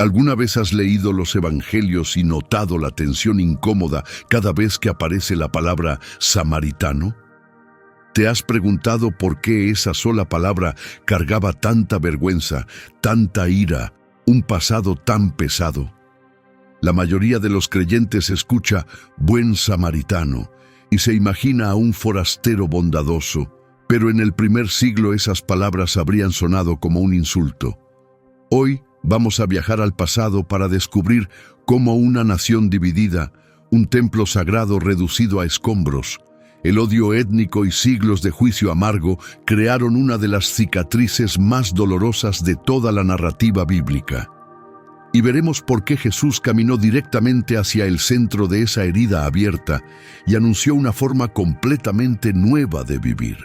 ¿Alguna vez has leído los evangelios y notado la tensión incómoda cada vez que aparece la palabra samaritano? ¿Te has preguntado por qué esa sola palabra cargaba tanta vergüenza, tanta ira, un pasado tan pesado? La mayoría de los creyentes escucha «buen samaritano» y se imagina a un forastero bondadoso, pero en el primer siglo esas palabras habrían sonado como un insulto. Hoy vamos a viajar al pasado para descubrir cómo una nación dividida, un templo sagrado reducido a escombros, el odio étnico y siglos de juicio amargo crearon una de las cicatrices más dolorosas de toda la narrativa bíblica. Y veremos por qué Jesús caminó directamente hacia el centro de esa herida abierta y anunció una forma completamente nueva de vivir.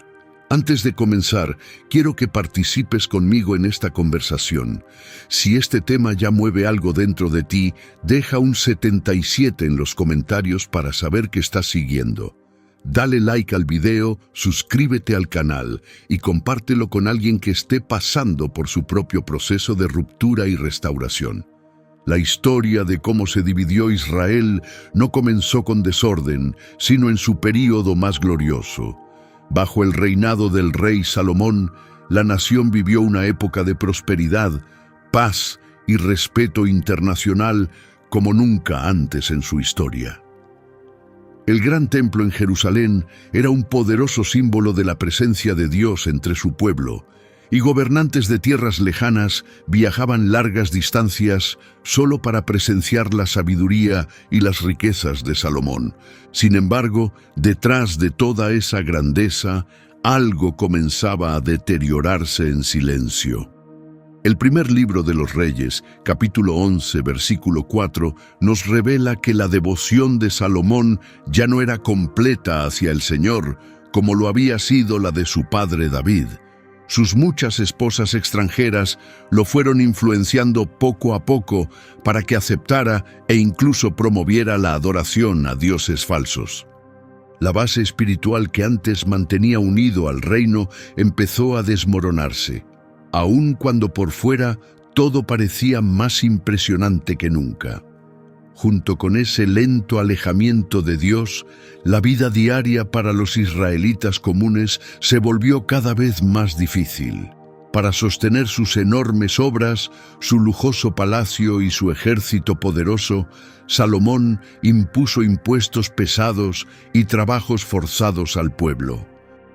Antes de comenzar, quiero que participes conmigo en esta conversación. Si este tema ya mueve algo dentro de ti, deja un 77 en los comentarios para saber que estás siguiendo. Dale like al video, suscríbete al canal y compártelo con alguien que esté pasando por su propio proceso de ruptura y restauración. La historia de cómo se dividió Israel no comenzó con desorden, sino en su período más glorioso. Bajo el reinado del rey Salomón, la nación vivió una época de prosperidad, paz y respeto internacional como nunca antes en su historia. El gran templo en Jerusalén era un poderoso símbolo de la presencia de Dios entre su pueblo, y gobernantes de tierras lejanas viajaban largas distancias solo para presenciar la sabiduría y las riquezas de Salomón. Sin embargo, detrás de toda esa grandeza, algo comenzaba a deteriorarse en silencio. El primer libro de los Reyes, capítulo 11, versículo 4, nos revela que la devoción de Salomón ya no era completa hacia el Señor, como lo había sido la de su padre David. Sus muchas esposas extranjeras lo fueron influenciando poco a poco para que aceptara e incluso promoviera la adoración a dioses falsos. La base espiritual que antes mantenía unido al reino empezó a desmoronarse, aun cuando por fuera todo parecía más impresionante que nunca. Junto con ese lento alejamiento de Dios, la vida diaria para los israelitas comunes se volvió cada vez más difícil. Para sostener sus enormes obras, su lujoso palacio y su ejército poderoso, Salomón impuso impuestos pesados y trabajos forzados al pueblo.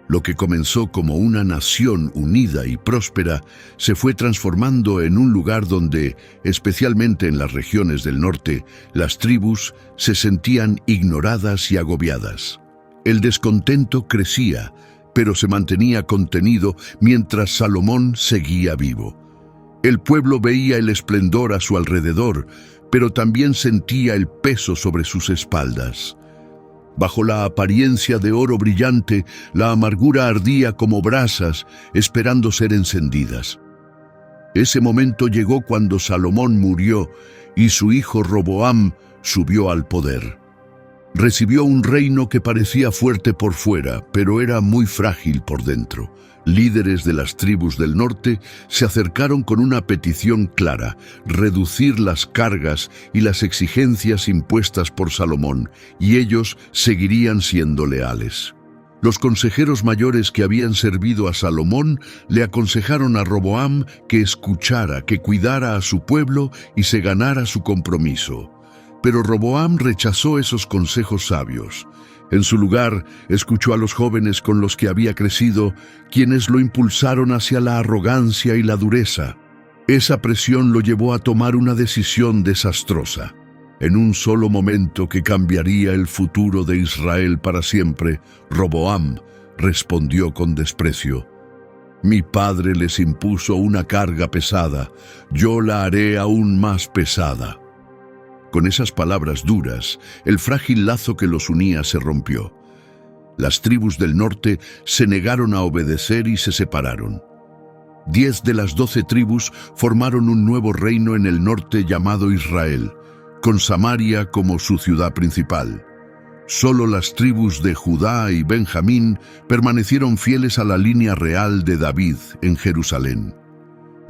Lo que comenzó como una nación unida y próspera se fue transformando en un lugar donde, especialmente en las regiones del norte, las tribus se sentían ignoradas y agobiadas. El descontento crecía, pero se mantenía contenido mientras Salomón seguía vivo. El pueblo veía el esplendor a su alrededor, pero también sentía el peso sobre sus espaldas. Bajo la apariencia de oro brillante, la amargura ardía como brasas, esperando ser encendidas. Ese momento llegó cuando Salomón murió y su hijo Roboam subió al poder. Recibió un reino que parecía fuerte por fuera, pero era muy frágil por dentro. Líderes de las tribus del norte se acercaron con una petición clara: reducir las cargas y las exigencias impuestas por Salomón, y ellos seguirían siendo leales. Los consejeros mayores que habían servido a Salomón le aconsejaron a Roboam que escuchara, que cuidara a su pueblo y se ganara su compromiso. Pero Roboam rechazó esos consejos sabios. En su lugar, escuchó a los jóvenes con los que había crecido, quienes lo impulsaron hacia la arrogancia y la dureza. Esa presión lo llevó a tomar una decisión desastrosa. En un solo momento que cambiaría el futuro de Israel para siempre, Roboam respondió con desprecio: «Mi padre les impuso una carga pesada, yo la haré aún más pesada». Con esas palabras duras, el frágil lazo que los unía se rompió. Las tribus del norte se negaron a obedecer y se separaron. 10 de las 12 tribus formaron un nuevo reino en el norte llamado Israel, con Samaria como su ciudad principal. Solo las tribus de Judá y Benjamín permanecieron fieles a la línea real de David en Jerusalén.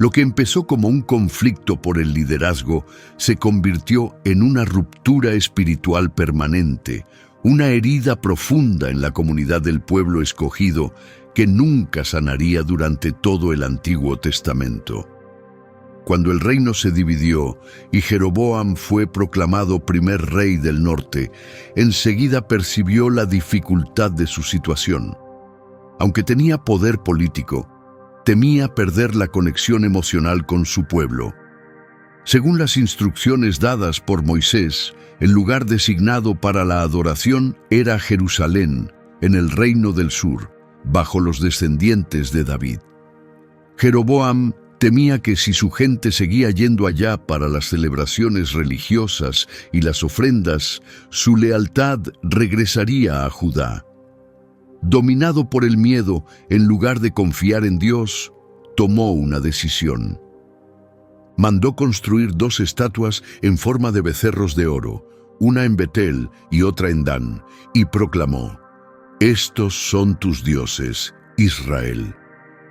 Lo que empezó como un conflicto por el liderazgo se convirtió en una ruptura espiritual permanente, una herida profunda en la comunidad del pueblo escogido que nunca sanaría durante todo el Antiguo Testamento. Cuando el reino se dividió y Jeroboam fue proclamado primer rey del norte, enseguida percibió la dificultad de su situación. Aunque tenía poder político, temía perder la conexión emocional con su pueblo. Según las instrucciones dadas por Moisés, el lugar designado para la adoración era Jerusalén, en el reino del sur, bajo los descendientes de David. Jeroboam temía que si su gente seguía yendo allá para las celebraciones religiosas y las ofrendas, su lealtad regresaría a Judá. Dominado por el miedo, en lugar de confiar en Dios, tomó una decisión. Mandó construir 2 estatuas en forma de becerros de oro, una en Betel y otra en Dan, y proclamó: «Estos son tus dioses, Israel».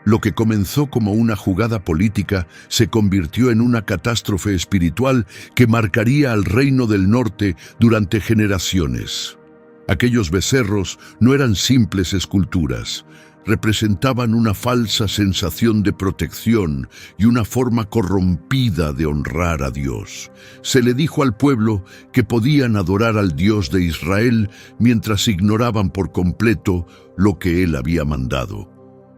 Lo que comenzó como una jugada política se convirtió en una catástrofe espiritual que marcaría al reino del norte durante generaciones. Aquellos becerros no eran simples esculturas, representaban una falsa sensación de protección y una forma corrompida de honrar a Dios. Se le dijo al pueblo que podían adorar al Dios de Israel mientras ignoraban por completo lo que Él había mandado.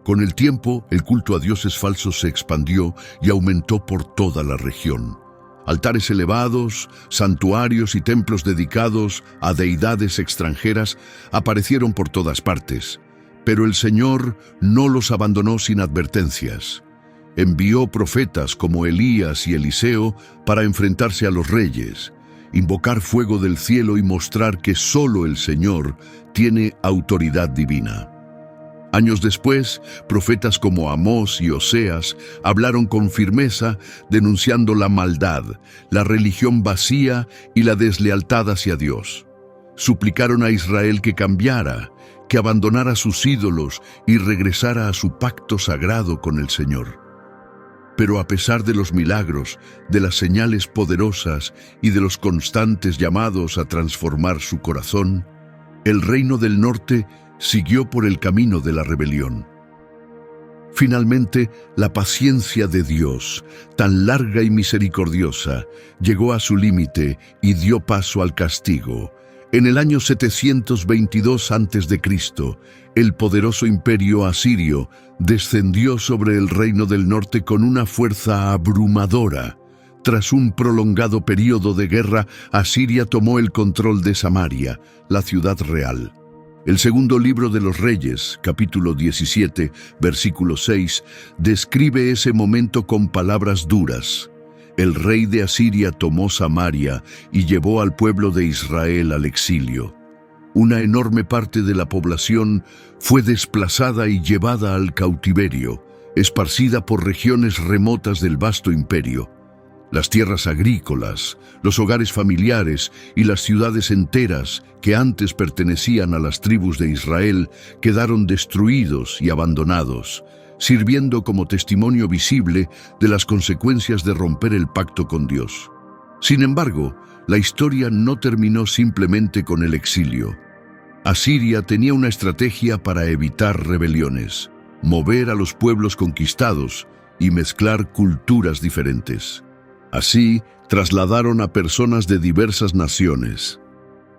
Con el tiempo, el culto a dioses falsos se expandió y aumentó por toda la región. Altares elevados, santuarios y templos dedicados a deidades extranjeras aparecieron por todas partes. Pero el Señor no los abandonó sin advertencias. Envió profetas como Elías y Eliseo para enfrentarse a los reyes, invocar fuego del cielo y mostrar que solo el Señor tiene autoridad divina. Años después, profetas como Amós y Oseas hablaron con firmeza, denunciando la maldad, la religión vacía y la deslealtad hacia Dios. Suplicaron a Israel que cambiara, que abandonara sus ídolos y regresara a su pacto sagrado con el Señor. Pero a pesar de los milagros, de las señales poderosas y de los constantes llamados a transformar su corazón, el reino del norte siguió por el camino de la rebelión. Finalmente, la paciencia de Dios, tan larga y misericordiosa, llegó a su límite y dio paso al castigo. En el año 722 a.C., el poderoso imperio asirio descendió sobre el reino del norte con una fuerza abrumadora. Tras un prolongado período de guerra, Asiria tomó el control de Samaria, la ciudad real. El segundo libro de los Reyes, capítulo 17, versículo 6, describe ese momento con palabras duras. El rey de Asiria tomó Samaria y llevó al pueblo de Israel al exilio. Una enorme parte de la población fue desplazada y llevada al cautiverio, esparcida por regiones remotas del vasto imperio. Las tierras agrícolas, los hogares familiares y las ciudades enteras que antes pertenecían a las tribus de Israel quedaron destruidos y abandonados, sirviendo como testimonio visible de las consecuencias de romper el pacto con Dios. Sin embargo, la historia no terminó simplemente con el exilio. Asiria tenía una estrategia para evitar rebeliones, mover a los pueblos conquistados y mezclar culturas diferentes. Así, trasladaron a personas de diversas naciones,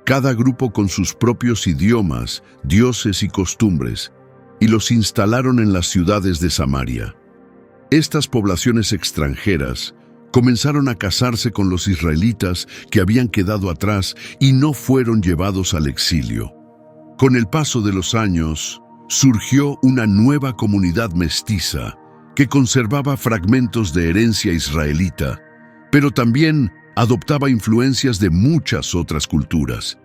cada grupo con sus propios idiomas, dioses y costumbres, y los instalaron en las ciudades de Samaria. Estas poblaciones extranjeras comenzaron a casarse con los israelitas que habían quedado atrás y no fueron llevados al exilio. Con el paso de los años, surgió una nueva comunidad mestiza que conservaba fragmentos de herencia israelita, pero también adoptaba influencias de muchas otras culturas.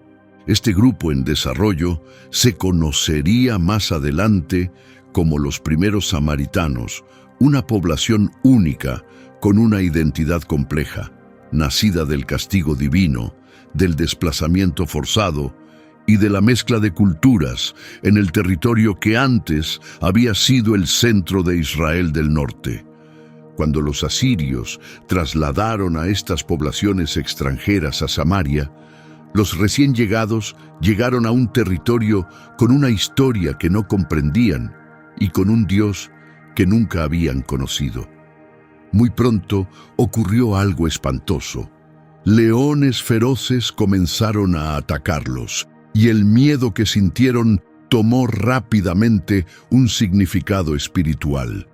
Este grupo en desarrollo se conocería más adelante como los primeros samaritanos, una población única con una identidad compleja, nacida del castigo divino, del desplazamiento forzado y de la mezcla de culturas en el territorio que antes había sido el centro de Israel del norte. Cuando los asirios trasladaron a estas poblaciones extranjeras a Samaria, los recién llegados llegaron a un territorio con una historia que no comprendían y con un Dios que nunca habían conocido. Muy pronto ocurrió algo espantoso. Leones feroces comenzaron a atacarlos, y el miedo que sintieron tomó rápidamente un significado espiritual.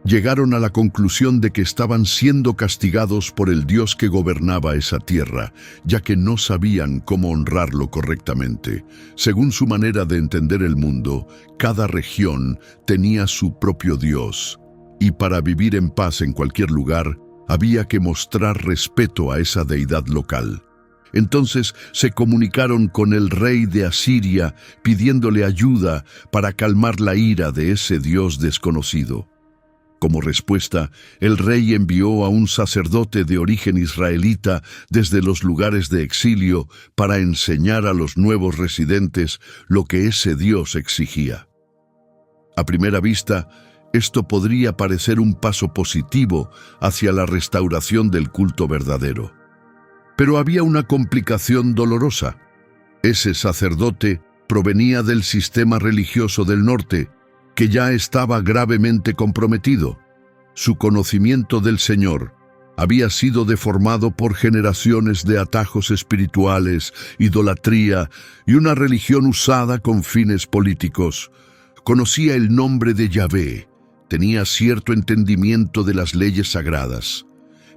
Llegaron a la conclusión de que estaban siendo castigados por el Dios que gobernaba esa tierra, ya que no sabían cómo honrarlo correctamente. Según su manera de entender el mundo, cada región tenía su propio Dios, y para vivir en paz en cualquier lugar, había que mostrar respeto a esa deidad local. Entonces se comunicaron con el rey de Asiria, pidiéndole ayuda para calmar la ira de ese Dios desconocido. Como respuesta, el rey envió a un sacerdote de origen israelita desde los lugares de exilio para enseñar a los nuevos residentes lo que ese Dios exigía. A primera vista, esto podría parecer un paso positivo hacia la restauración del culto verdadero. Pero había una complicación dolorosa. Ese sacerdote provenía del sistema religioso del norte, que ya estaba gravemente comprometido. Su conocimiento del Señor había sido deformado por generaciones de atajos espirituales, idolatría y una religión usada con fines políticos. Conocía el nombre de Yahvé, tenía cierto entendimiento de las leyes sagradas,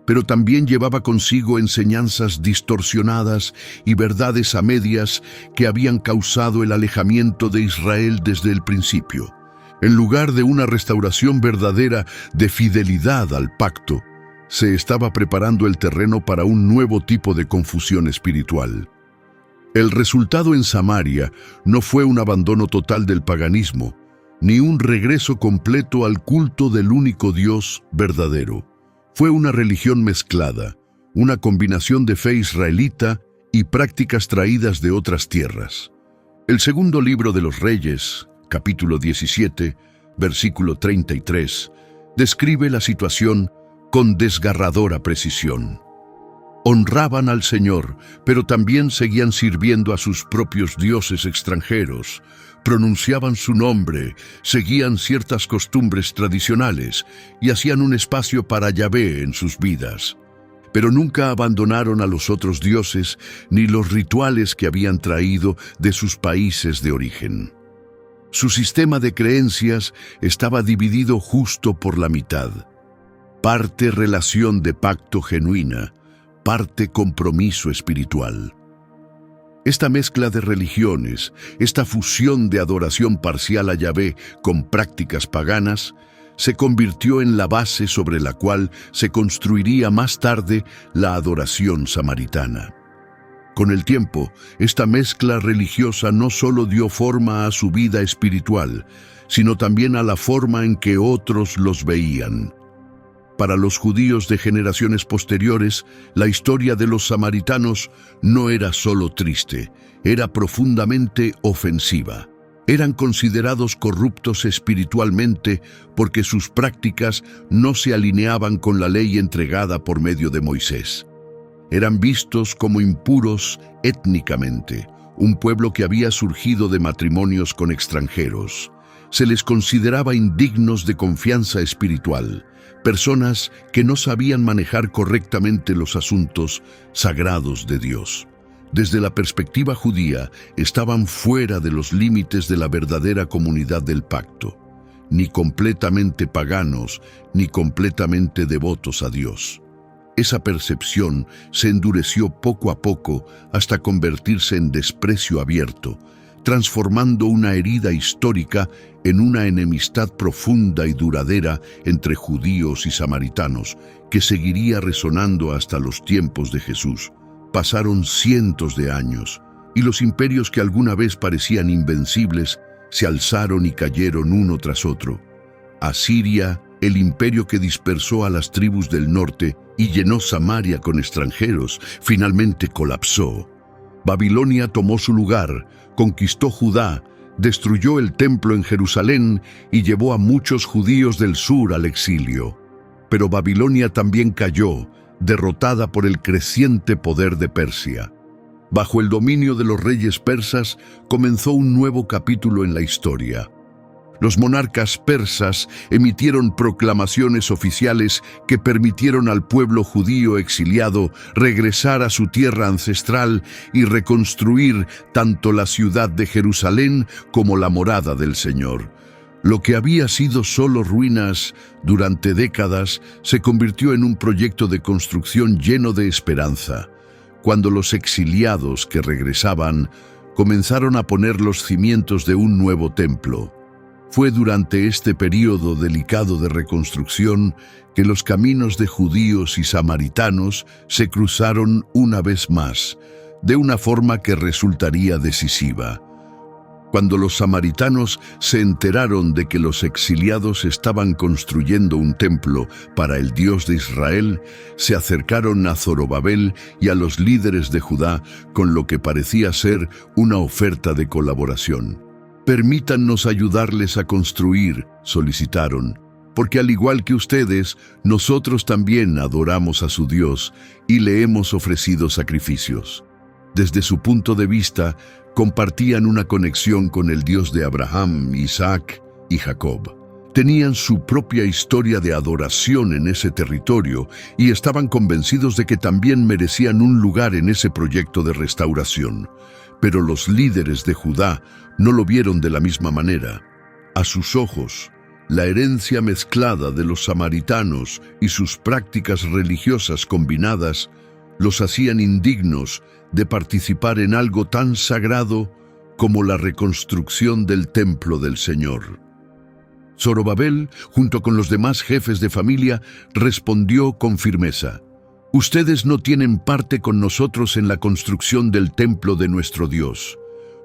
pero también llevaba consigo enseñanzas distorsionadas y verdades a medias que habían causado el alejamiento de Israel desde el principio. En lugar de una restauración verdadera de fidelidad al pacto, se estaba preparando el terreno para un nuevo tipo de confusión espiritual. El resultado en Samaria no fue un abandono total del paganismo, ni un regreso completo al culto del único Dios verdadero. Fue una religión mezclada, una combinación de fe israelita y prácticas traídas de otras tierras. El segundo libro de los Reyes, capítulo 17, versículo 33, describe la situación con desgarradora precisión. Honraban al Señor, pero también seguían sirviendo a sus propios dioses extranjeros. Pronunciaban su nombre, seguían ciertas costumbres tradicionales y hacían un espacio para Yahvé en sus vidas. Pero nunca abandonaron a los otros dioses ni los rituales que habían traído de sus países de origen. Su sistema de creencias estaba dividido justo por la mitad. Parte relación de pacto genuina, parte compromiso espiritual. Esta mezcla de religiones, esta fusión de adoración parcial a Yahvé con prácticas paganas, se convirtió en la base sobre la cual se construiría más tarde la adoración samaritana. Con el tiempo, esta mezcla religiosa no solo dio forma a su vida espiritual, sino también a la forma en que otros los veían. Para los judíos de generaciones posteriores, la historia de los samaritanos no era solo triste, era profundamente ofensiva. Eran considerados corruptos espiritualmente porque sus prácticas no se alineaban con la ley entregada por medio de Moisés. Eran vistos como impuros étnicamente, un pueblo que había surgido de matrimonios con extranjeros. Se les consideraba indignos de confianza espiritual, personas que no sabían manejar correctamente los asuntos sagrados de Dios. Desde la perspectiva judía, estaban fuera de los límites de la verdadera comunidad del pacto, ni completamente paganos, ni completamente devotos a Dios. Esa percepción se endureció poco a poco hasta convertirse en desprecio abierto, transformando una herida histórica en una enemistad profunda y duradera entre judíos y samaritanos, que seguiría resonando hasta los tiempos de Jesús. Pasaron cientos de años, y los imperios que alguna vez parecían invencibles se alzaron y cayeron uno tras otro. Asiria, el imperio que dispersó a las tribus del norte y llenó Samaria con extranjeros, finalmente colapsó. Babilonia tomó su lugar, conquistó Judá, destruyó el templo en Jerusalén y llevó a muchos judíos del sur al exilio. pero Babilonia también cayó, derrotada por el creciente poder de Persia. Bajo el dominio de los reyes persas comenzó un nuevo capítulo en la historia. Los monarcas persas emitieron proclamaciones oficiales que permitieron al pueblo judío exiliado regresar a su tierra ancestral y reconstruir tanto la ciudad de Jerusalén como la morada del Señor. Lo que había sido solo ruinas durante décadas se convirtió en un proyecto de construcción lleno de esperanza. Cuando los exiliados que regresaban comenzaron a poner los cimientos de un nuevo templo. Fue durante este período delicado de reconstrucción que los caminos de judíos y samaritanos se cruzaron una vez más, de una forma que resultaría decisiva. Cuando los samaritanos se enteraron de que los exiliados estaban construyendo un templo para el Dios de Israel, se acercaron a Zorobabel y a los líderes de Judá con lo que parecía ser una oferta de colaboración. «Permítannos ayudarles a construir», solicitaron, «porque al igual que ustedes, nosotros también adoramos a su Dios y le hemos ofrecido sacrificios». Desde su punto de vista, compartían una conexión con el Dios de Abraham, Isaac y Jacob. Tenían su propia historia de adoración en ese territorio y estaban convencidos de que también merecían un lugar en ese proyecto de restauración. Pero los líderes de Judá no lo vieron de la misma manera. A sus ojos, la herencia mezclada de los samaritanos y sus prácticas religiosas combinadas los hacían indignos de participar en algo tan sagrado como la reconstrucción del templo del Señor. Zorobabel, junto con los demás jefes de familia, respondió con firmeza: «Ustedes no tienen parte con nosotros en la construcción del templo de nuestro Dios.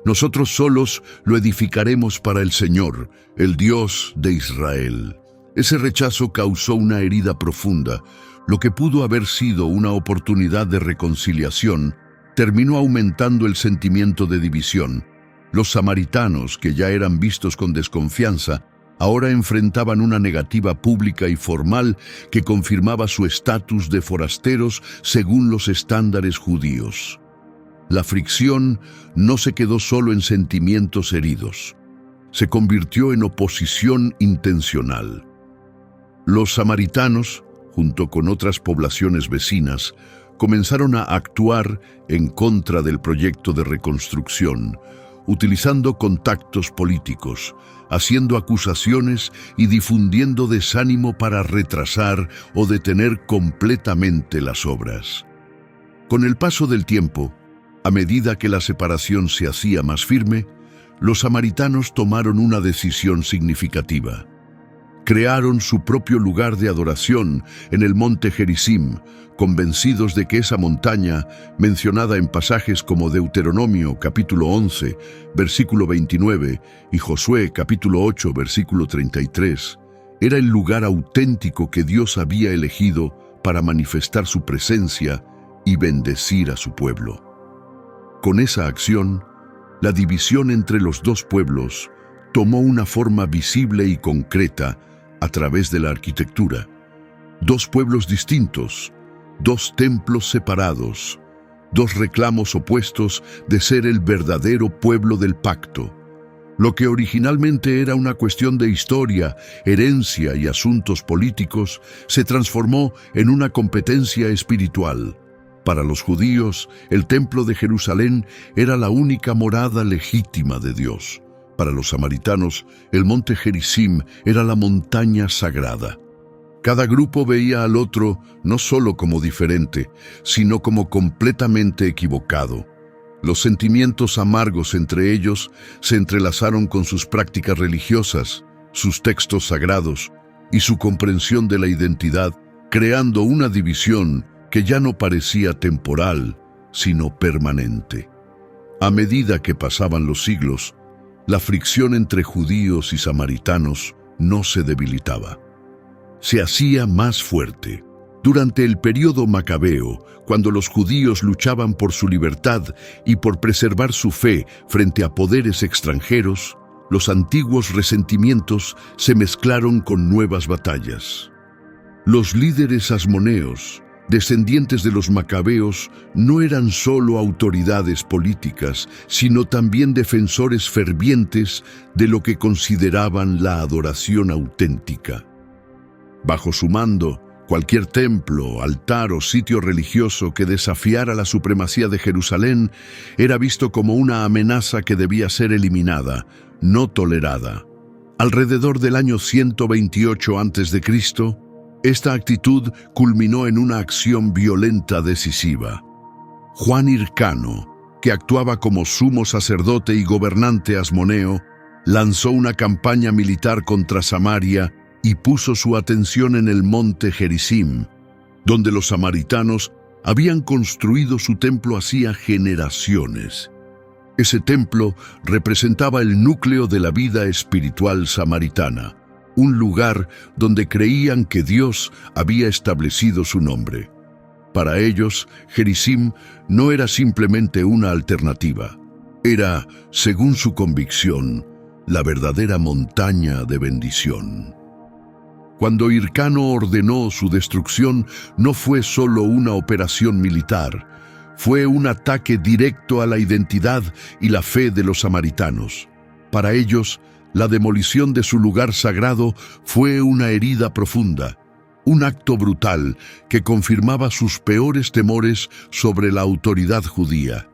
Nosotros solos lo edificaremos para el Señor, el Dios de Israel». Ese rechazo causó una herida profunda. Lo que pudo haber sido una oportunidad de reconciliación terminó aumentando el sentimiento de división. Los samaritanos, que ya eran vistos con desconfianza, ahora enfrentaban una negativa pública y formal que confirmaba su estatus de forasteros según los estándares judíos. La fricción no se quedó solo en sentimientos heridos. Se convirtió en oposición intencional. Los samaritanos, junto con otras poblaciones vecinas, comenzaron a actuar en contra del proyecto de reconstrucción, utilizando contactos políticos, haciendo acusaciones y difundiendo desánimo para retrasar o detener completamente las obras. Con el paso del tiempo, a medida que la separación se hacía más firme, los samaritanos tomaron una decisión significativa. Crearon su propio lugar de adoración en el monte Gerizim, convencidos de que esa montaña, mencionada en pasajes como Deuteronomio capítulo 11, versículo 29 y Josué capítulo 8, versículo 33, era el lugar auténtico que Dios había elegido para manifestar su presencia y bendecir a su pueblo. Con esa acción, la división entre los dos pueblos tomó una forma visible y concreta a través de la arquitectura. Dos pueblos distintos, dos templos separados, dos reclamos opuestos de ser el verdadero pueblo del pacto. Lo que originalmente era una cuestión de historia, herencia y asuntos políticos, se transformó en una competencia espiritual. Para los judíos, el templo de Jerusalén era la única morada legítima de Dios. Para los samaritanos, el monte Gerizim era la montaña sagrada. Cada grupo veía al otro no solo como diferente, sino como completamente equivocado. Los sentimientos amargos entre ellos se entrelazaron con sus prácticas religiosas, sus textos sagrados y su comprensión de la identidad, creando una división que ya no parecía temporal, sino permanente. A medida que pasaban los siglos, la fricción entre judíos y samaritanos no se debilitaba. Se hacía más fuerte. Durante el período macabeo, cuando los judíos luchaban por su libertad y por preservar su fe frente a poderes extranjeros, los antiguos resentimientos se mezclaron con nuevas batallas. Los líderes asmoneos, descendientes de los macabeos, no eran solo autoridades políticas, sino también defensores fervientes de lo que consideraban la adoración auténtica. Bajo su mando, cualquier templo, altar o sitio religioso que desafiara la supremacía de Jerusalén era visto como una amenaza que debía ser eliminada, no tolerada. Alrededor del año 128 a.C., esta actitud culminó en una acción violenta decisiva. Juan Hircano, que actuaba como sumo sacerdote y gobernante asmoneo, lanzó una campaña militar contra Samaria y puso su atención en el monte Gerizim, donde los samaritanos habían construido su templo hacía generaciones. Ese templo representaba el núcleo de la vida espiritual samaritana, un lugar donde creían que Dios había establecido su nombre. Para ellos, Gerizim no era simplemente una alternativa. Era, según su convicción, la verdadera montaña de bendición. Cuando Hircano ordenó su destrucción, no fue solo una operación militar, fue un ataque directo a la identidad y la fe de los samaritanos. Para ellos, la demolición de su lugar sagrado fue una herida profunda, un acto brutal que confirmaba sus peores temores sobre la autoridad judía.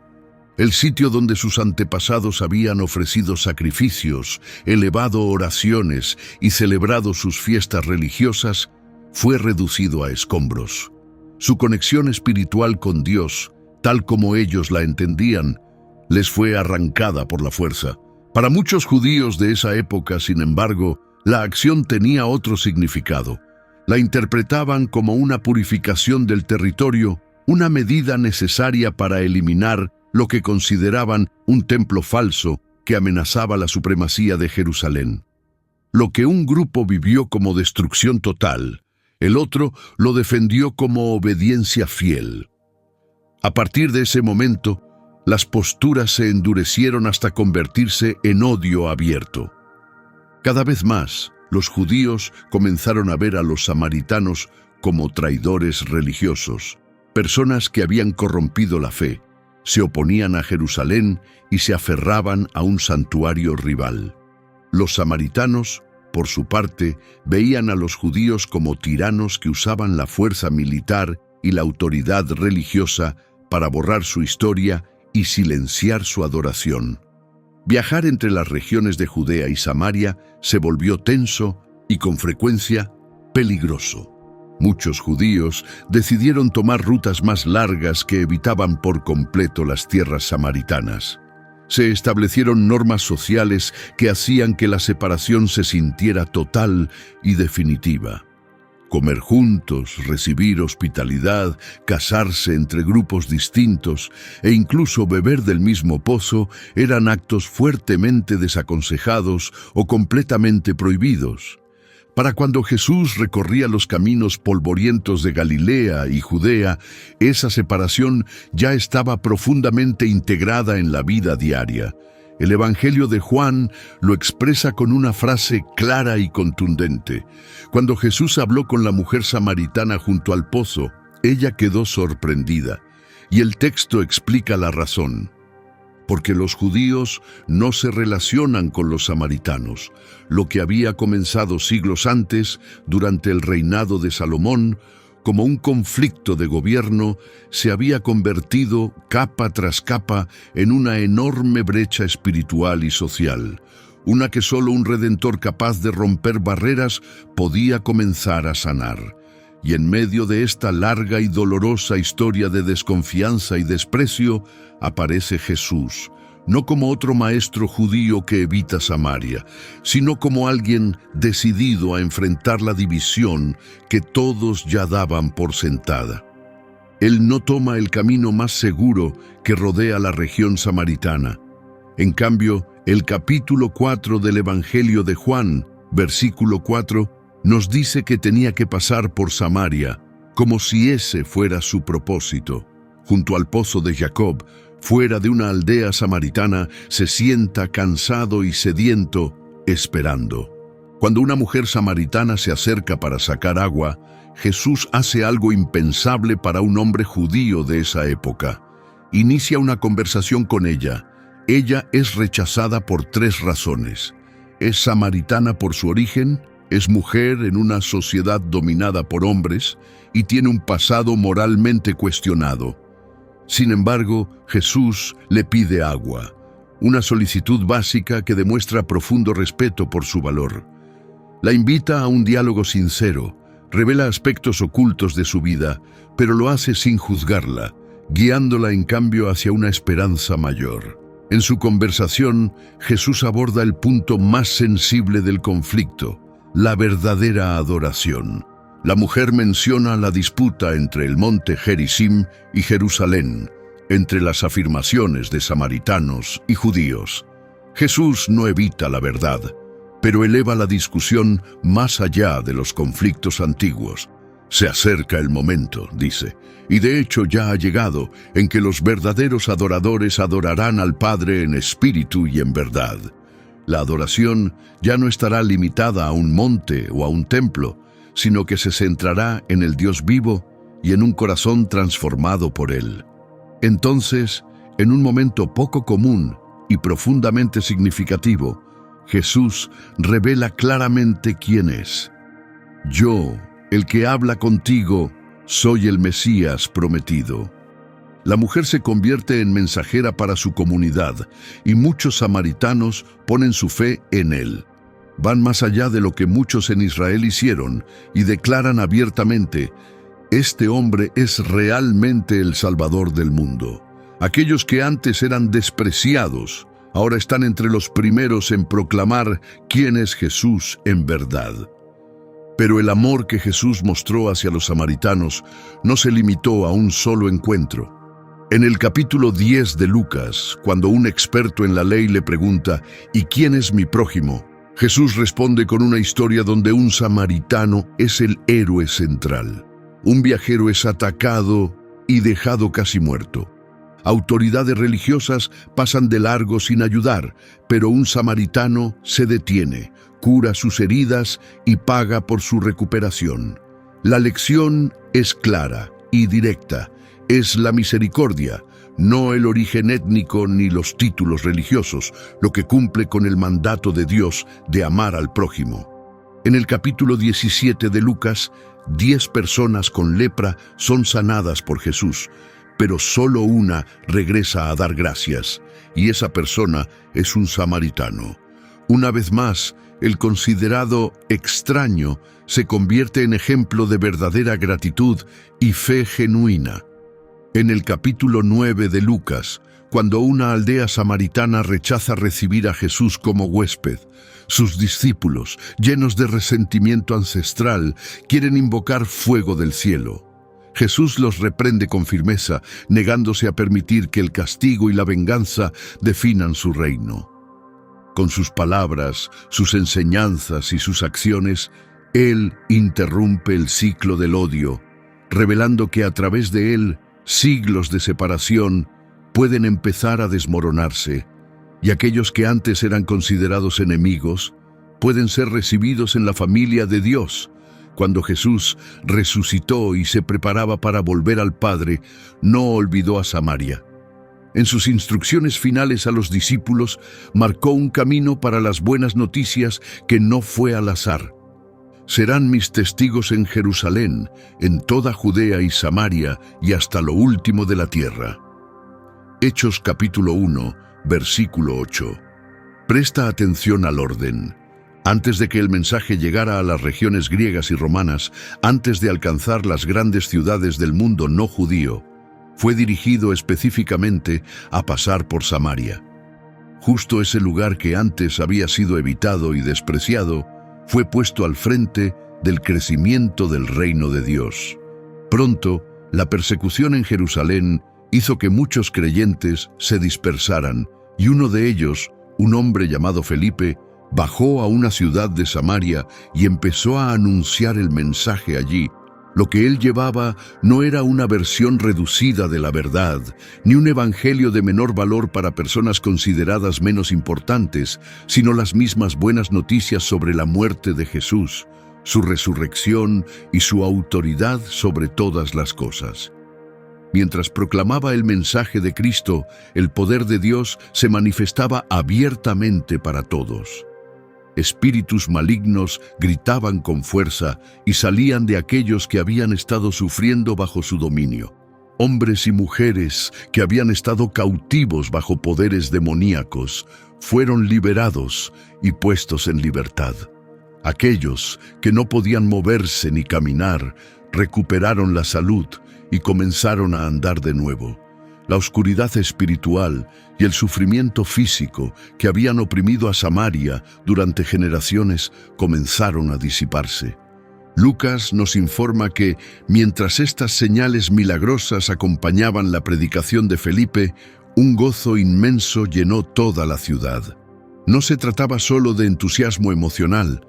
El sitio donde sus antepasados habían ofrecido sacrificios, elevado oraciones y celebrado sus fiestas religiosas, fue reducido a escombros. Su conexión espiritual con Dios, tal como ellos la entendían, les fue arrancada por la fuerza. Para muchos judíos de esa época, sin embargo, la acción tenía otro significado. La interpretaban como una purificación del territorio, una medida necesaria para eliminar lo que consideraban un templo falso que amenazaba la supremacía de Jerusalén. Lo que un grupo vivió como destrucción total, el otro lo defendió como obediencia fiel. A partir de ese momento, las posturas se endurecieron hasta convertirse en odio abierto. Cada vez más, los judíos comenzaron a ver a los samaritanos como traidores religiosos, personas que habían corrompido la fe, se oponían a Jerusalén y se aferraban a un santuario rival. Los samaritanos, por su parte, veían a los judíos como tiranos que usaban la fuerza militar y la autoridad religiosa para borrar su historia y silenciar su adoración. Viajar entre las regiones de Judea y Samaria se volvió tenso y, con frecuencia, peligroso. Muchos judíos decidieron tomar rutas más largas que evitaban por completo las tierras samaritanas. Se establecieron normas sociales que hacían que la separación se sintiera total y definitiva. Comer juntos, recibir hospitalidad, casarse entre grupos distintos e incluso beber del mismo pozo eran actos fuertemente desaconsejados o completamente prohibidos. Para cuando Jesús recorría los caminos polvorientos de Galilea y Judea, esa separación ya estaba profundamente integrada en la vida diaria. El Evangelio de Juan lo expresa con una frase clara y contundente. Cuando Jesús habló con la mujer samaritana junto al pozo, ella quedó sorprendida, y el texto explica la razón. Porque los judíos no se relacionan con los samaritanos. Lo que había comenzado siglos antes, durante el reinado de Salomón, como un conflicto de gobierno, se había convertido, capa tras capa, en una enorme brecha espiritual y social, una que solo un redentor capaz de romper barreras podía comenzar a sanar. Y en medio de esta larga y dolorosa historia de desconfianza y desprecio, aparece Jesús, no como otro maestro judío que evita Samaria, sino como alguien decidido a enfrentar la división que todos ya daban por sentada. Él no toma el camino más seguro que rodea la región samaritana. En cambio, el capítulo 4 del Evangelio de Juan, versículo 4, nos dice que tenía que pasar por Samaria, como si ese fuera su propósito. Junto al pozo de Jacob, fuera de una aldea samaritana, se sienta cansado y sediento, esperando. Cuando una mujer samaritana se acerca para sacar agua, Jesús hace algo impensable para un hombre judío de esa época. Inicia una conversación con ella. Ella es rechazada por 3 razones. Es samaritana por su origen, es mujer en una sociedad dominada por hombres y tiene un pasado moralmente cuestionado. Sin embargo, Jesús le pide agua, una solicitud básica que demuestra profundo respeto por su valor. La invita a un diálogo sincero, revela aspectos ocultos de su vida, pero lo hace sin juzgarla, guiándola en cambio hacia una esperanza mayor. En su conversación, Jesús aborda el punto más sensible del conflicto, la verdadera adoración. La mujer menciona la disputa entre el monte Gerizim y Jerusalén, entre las afirmaciones de samaritanos y judíos. Jesús no evita la verdad, pero eleva la discusión más allá de los conflictos antiguos. Se acerca el momento, dice, y de hecho ya ha llegado, en que los verdaderos adoradores adorarán al Padre en espíritu y en verdad. La adoración ya no estará limitada a un monte o a un templo, sino que se centrará en el Dios vivo y en un corazón transformado por Él. Entonces, en un momento poco común y profundamente significativo, Jesús revela claramente quién es. Yo, el que habla contigo, soy el Mesías prometido. La mujer se convierte en mensajera para su comunidad y muchos samaritanos ponen su fe en él. Van más allá de lo que muchos en Israel hicieron y declaran abiertamente: este hombre es realmente el Salvador del mundo. Aquellos que antes eran despreciados, ahora están entre los primeros en proclamar quién es Jesús en verdad. Pero el amor que Jesús mostró hacia los samaritanos no se limitó a un solo encuentro. En el capítulo 10 de Lucas, cuando un experto en la ley le pregunta: ¿y quién es mi prójimo?, Jesús responde con una historia donde un samaritano es el héroe central. Un viajero es atacado y dejado casi muerto. Autoridades religiosas pasan de largo sin ayudar, pero un samaritano se detiene, cura sus heridas y paga por su recuperación. La lección es clara y directa. Es la misericordia, no el origen étnico ni los títulos religiosos, lo que cumple con el mandato de Dios de amar al prójimo. En el capítulo 17 de Lucas, 10 personas con lepra son sanadas por Jesús, pero solo una regresa a dar gracias, y esa persona es un samaritano. Una vez más, el considerado extraño se convierte en ejemplo de verdadera gratitud y fe genuina. En el capítulo 9 de Lucas, cuando una aldea samaritana rechaza recibir a Jesús como huésped, sus discípulos, llenos de resentimiento ancestral, quieren invocar fuego del cielo. Jesús los reprende con firmeza, negándose a permitir que el castigo y la venganza definan su reino. Con sus palabras, sus enseñanzas y sus acciones, Él interrumpe el ciclo del odio, revelando que a través de Él, siglos de separación pueden empezar a desmoronarse, y aquellos que antes eran considerados enemigos pueden ser recibidos en la familia de Dios. Cuando Jesús resucitó y se preparaba para volver al Padre, no olvidó a Samaria. En sus instrucciones finales a los discípulos, marcó un camino para las buenas noticias que no fue al azar. Serán mis testigos en Jerusalén, en toda Judea y Samaria y hasta lo último de la tierra. Hechos capítulo 1, versículo 8. Presta atención al orden. Antes de que el mensaje llegara a las regiones griegas y romanas, antes de alcanzar las grandes ciudades del mundo no judío, fue dirigido específicamente a pasar por Samaria. Justo ese lugar que antes había sido evitado y despreciado, fue puesto al frente del crecimiento del reino de Dios. Pronto, la persecución en Jerusalén hizo que muchos creyentes se dispersaran, y uno de ellos, un hombre llamado Felipe, bajó a una ciudad de Samaria y empezó a anunciar el mensaje allí. Lo que él llevaba no era una versión reducida de la verdad, ni un evangelio de menor valor para personas consideradas menos importantes, sino las mismas buenas noticias sobre la muerte de Jesús, su resurrección y su autoridad sobre todas las cosas. Mientras proclamaba el mensaje de Cristo, el poder de Dios se manifestaba abiertamente para todos. Espíritus malignos gritaban con fuerza y salían de aquellos que habían estado sufriendo bajo su dominio. Hombres y mujeres que habían estado cautivos bajo poderes demoníacos fueron liberados y puestos en libertad. Aquellos que no podían moverse ni caminar recuperaron la salud y comenzaron a andar de nuevo. La oscuridad espiritual y el sufrimiento físico que habían oprimido a Samaria durante generaciones comenzaron a disiparse. Lucas nos informa que, mientras estas señales milagrosas acompañaban la predicación de Felipe, un gozo inmenso llenó toda la ciudad. No se trataba solo de entusiasmo emocional,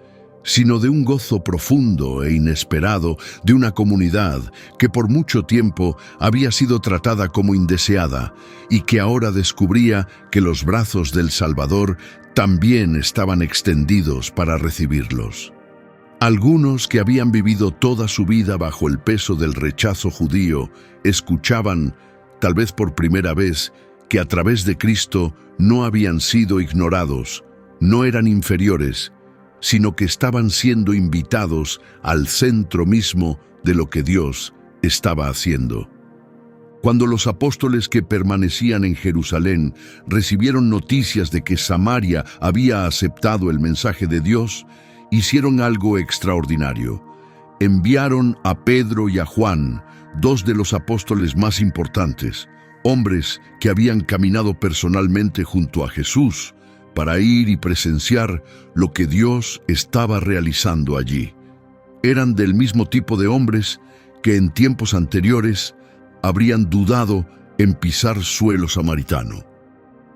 sino de un gozo profundo e inesperado de una comunidad que por mucho tiempo había sido tratada como indeseada y que ahora descubría que los brazos del Salvador también estaban extendidos para recibirlos. Algunos que habían vivido toda su vida bajo el peso del rechazo judío escuchaban, tal vez por primera vez, que a través de Cristo no habían sido ignorados, no eran inferiores, sino que estaban siendo invitados al centro mismo de lo que Dios estaba haciendo. Cuando los apóstoles que permanecían en Jerusalén recibieron noticias de que Samaria había aceptado el mensaje de Dios, hicieron algo extraordinario. Enviaron a Pedro y a Juan, dos de los apóstoles más importantes, hombres que habían caminado personalmente junto a Jesús, para ir y presenciar lo que Dios estaba realizando allí. Eran del mismo tipo de hombres que en tiempos anteriores habrían dudado en pisar suelo samaritano.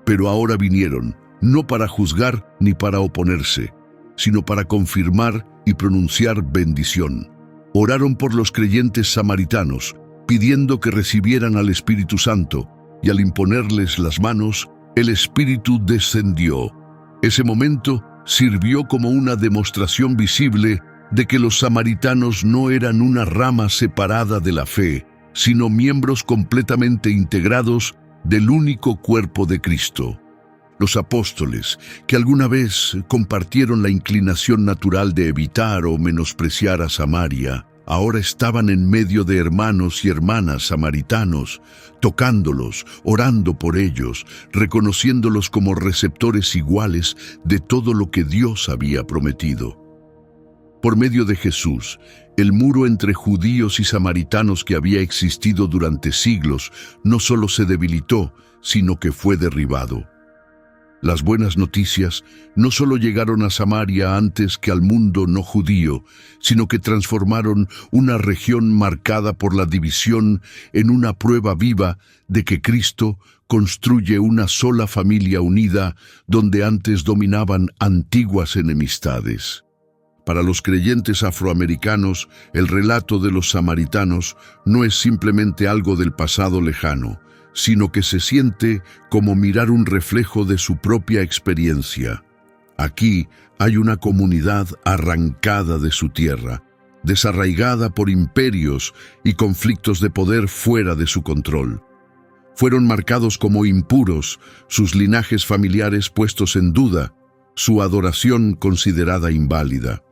Pero ahora vinieron, no para juzgar ni para oponerse, sino para confirmar y pronunciar bendición. Oraron por los creyentes samaritanos, pidiendo que recibieran al Espíritu Santo, y al imponerles las manos, el Espíritu descendió. Ese momento sirvió como una demostración visible de que los samaritanos no eran una rama separada de la fe, sino miembros completamente integrados del único cuerpo de Cristo. Los apóstoles, que alguna vez compartieron la inclinación natural de evitar o menospreciar a Samaria, ahora estaban en medio de hermanos y hermanas samaritanos, tocándolos, orando por ellos, reconociéndolos como receptores iguales de todo lo que Dios había prometido. Por medio de Jesús, el muro entre judíos y samaritanos que había existido durante siglos no solo se debilitó, sino que fue derribado. Las buenas noticias no solo llegaron a Samaria antes que al mundo no judío, sino que transformaron una región marcada por la división en una prueba viva de que Cristo construye una sola familia unida donde antes dominaban antiguas enemistades. Para los creyentes afroamericanos, el relato de los samaritanos no es simplemente algo del pasado lejano, sino que se siente como mirar un reflejo de su propia experiencia. Aquí hay una comunidad arrancada de su tierra, desarraigada por imperios y conflictos de poder fuera de su control. Fueron marcados como impuros, sus linajes familiares puestos en duda, su adoración considerada inválida.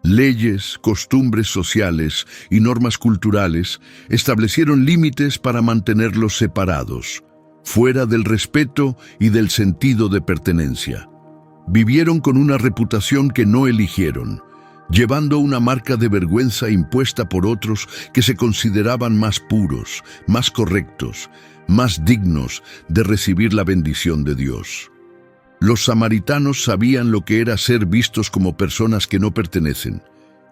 Leyes, costumbres sociales y normas culturales establecieron límites para mantenerlos separados, fuera del respeto y del sentido de pertenencia. Vivieron con una reputación que no eligieron, llevando una marca de vergüenza impuesta por otros que se consideraban más puros, más correctos, más dignos de recibir la bendición de Dios. Los samaritanos sabían lo que era ser vistos como personas que no pertenecen.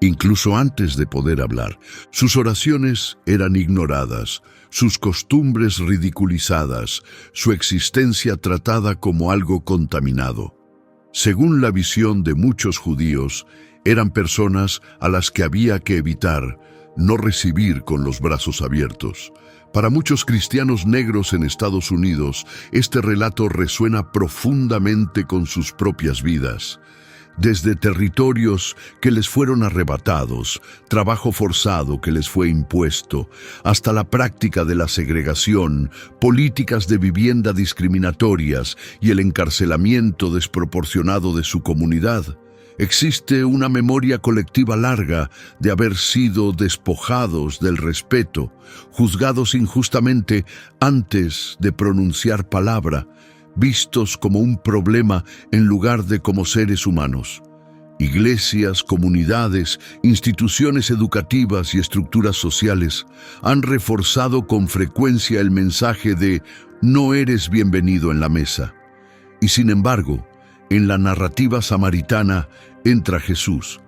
Incluso antes de poder hablar, sus oraciones eran ignoradas, sus costumbres ridiculizadas, su existencia tratada como algo contaminado. Según la visión de muchos judíos, eran personas a las que había que evitar, no recibir con los brazos abiertos. Para muchos cristianos negros en Estados Unidos, este relato resuena profundamente con sus propias vidas. desde territorios que les fueron arrebatados, trabajo forzado que les fue impuesto, hasta la práctica de la segregación, políticas de vivienda discriminatorias y el encarcelamiento desproporcionado de su comunidad. Existe una memoria colectiva larga de haber sido despojados del respeto, juzgados injustamente antes de pronunciar palabra, vistos como un problema en lugar de como seres humanos. Iglesias, comunidades, instituciones educativas y estructuras sociales han reforzado con frecuencia el mensaje de "no eres bienvenido en la mesa". Y sin embargo, en la narrativa samaritana entra Jesús.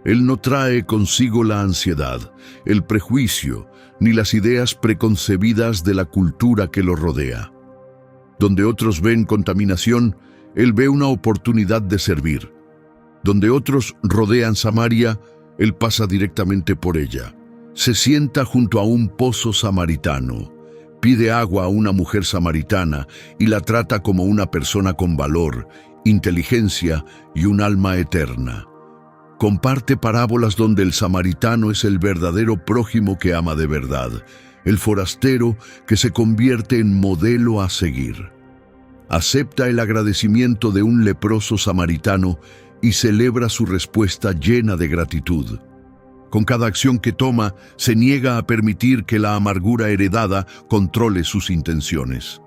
Él no trae consigo la ansiedad, el prejuicio, ni las ideas preconcebidas de la cultura que lo rodea. Donde otros ven contaminación, Él ve una oportunidad de servir. Donde otros rodean Samaria, Él pasa directamente por ella. Se sienta junto a un pozo samaritano, pide agua a una mujer samaritana y la trata como una persona con valor, inteligencia y un alma eterna. Comparte parábolas donde el samaritano es el verdadero prójimo que ama de verdad, el forastero que se convierte en modelo a seguir. Acepta el agradecimiento de un leproso samaritano y celebra su respuesta llena de gratitud. Con cada acción que toma, se niega a permitir que la amargura heredada controle sus intenciones.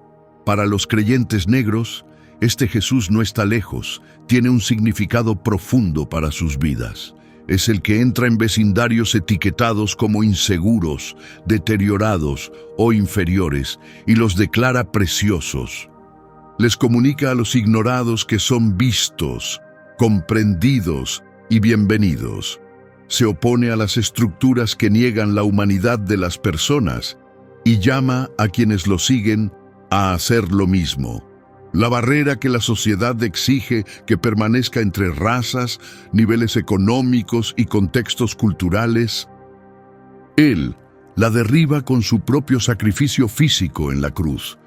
Para los creyentes negros, este Jesús no está lejos, tiene un significado profundo para sus vidas. Es el que entra en vecindarios etiquetados como inseguros, deteriorados o inferiores y los declara preciosos. Les comunica a los ignorados que son vistos, comprendidos y bienvenidos. Se opone a las estructuras que niegan la humanidad de las personas y llama a quienes lo siguen a hacer lo mismo. La barrera que la sociedad exige que permanezca entre razas, niveles económicos y contextos culturales, Él la derriba con su propio sacrificio físico en la cruz.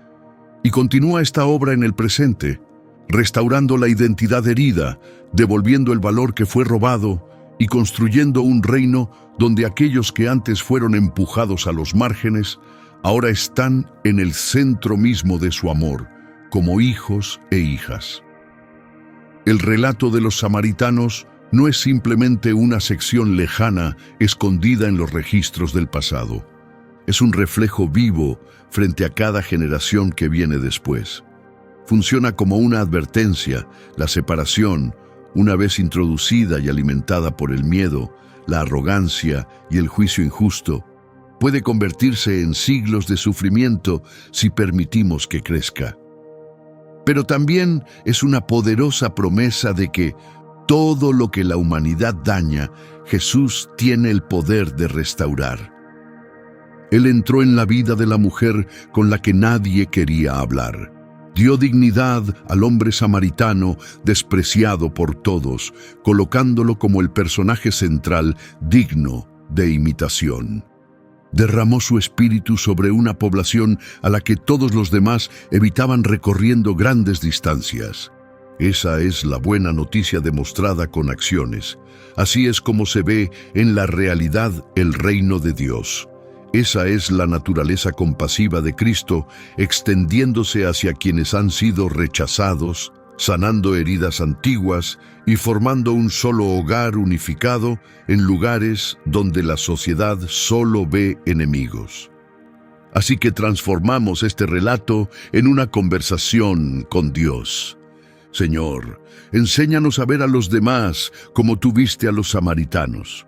Y continúa esta obra en el presente, restaurando la identidad herida, devolviendo el valor que fue robado y construyendo un reino donde aquellos que antes fueron empujados a los márgenes, ahora están en el centro mismo de su amor, como hijos e hijas. El relato de los samaritanos no es simplemente una sección lejana escondida en los registros del pasado. Es un reflejo vivo frente a cada generación que viene después. Funciona como una advertencia. La separación, una vez introducida y alimentada por el miedo, la arrogancia y el juicio injusto, puede convertirse en siglos de sufrimiento si permitimos que crezca. Pero también es una poderosa promesa de que todo lo que la humanidad daña, Jesús tiene el poder de restaurar. Él entró en la vida de la mujer con la que nadie quería hablar. Dio dignidad al hombre samaritano despreciado por todos, colocándolo como el personaje central digno de imitación. Derramó su espíritu sobre una población a la que todos los demás evitaban recorriendo grandes distancias. Esa es la buena noticia demostrada con acciones. Así es como se ve en la realidad el reino de Dios. Esa es la naturaleza compasiva de Cristo, extendiéndose hacia quienes han sido rechazados, sanando heridas antiguas y formando un solo hogar unificado en lugares donde la sociedad solo ve enemigos. Así que transformamos este relato en una conversación con Dios. Señor, enséñanos a ver a los demás como tú viste a los samaritanos.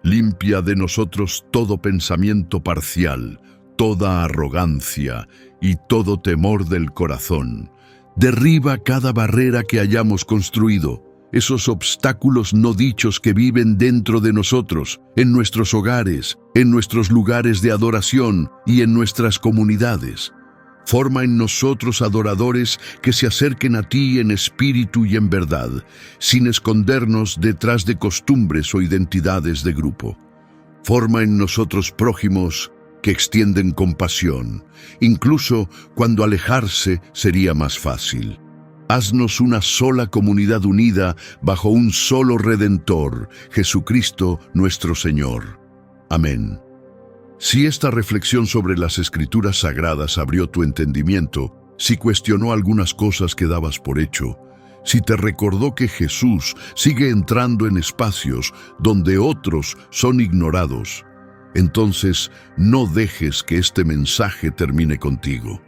Limpia de nosotros todo pensamiento parcial, toda arrogancia y todo temor del corazón. Derriba cada barrera que hayamos construido, esos obstáculos no dichos que viven dentro de nosotros, en nuestros hogares, en nuestros lugares de adoración y en nuestras comunidades. Forma en nosotros adoradores que se acerquen a ti en espíritu y en verdad, sin escondernos detrás de costumbres o identidades de grupo. Forma en nosotros prójimos que extienden compasión, incluso cuando alejarse sería más fácil. Haznos una sola comunidad unida bajo un solo Redentor, Jesucristo nuestro Señor. Amén. Si esta reflexión sobre las Escrituras Sagradas abrió tu entendimiento, si cuestionó algunas cosas que dabas por hecho, si te recordó que Jesús sigue entrando en espacios donde otros son ignorados, entonces no dejes que este mensaje termine contigo.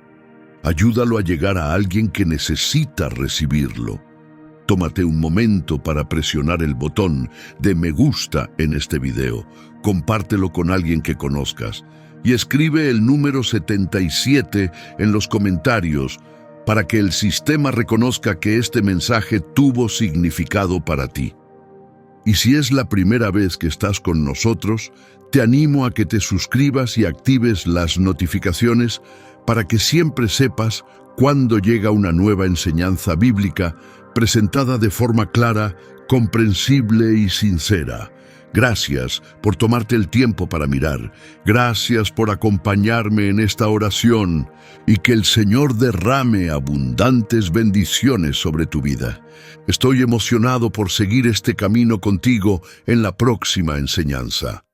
Ayúdalo a llegar a alguien que necesita recibirlo. Tómate un momento para presionar el botón de me gusta en este video. Compártelo con alguien que conozcas y escribe el número 77 en los comentarios para que el sistema reconozca que este mensaje tuvo significado para ti. Y si es la primera vez que estás con nosotros, te animo a que te suscribas y actives las notificaciones para que siempre sepas cuándo llega una nueva enseñanza bíblica presentada de forma clara, comprensible y sincera. Gracias por tomarte el tiempo para mirar. Gracias por acompañarme en esta oración y que el Señor derrame abundantes bendiciones sobre tu vida. Estoy emocionado por seguir este camino contigo en la próxima enseñanza.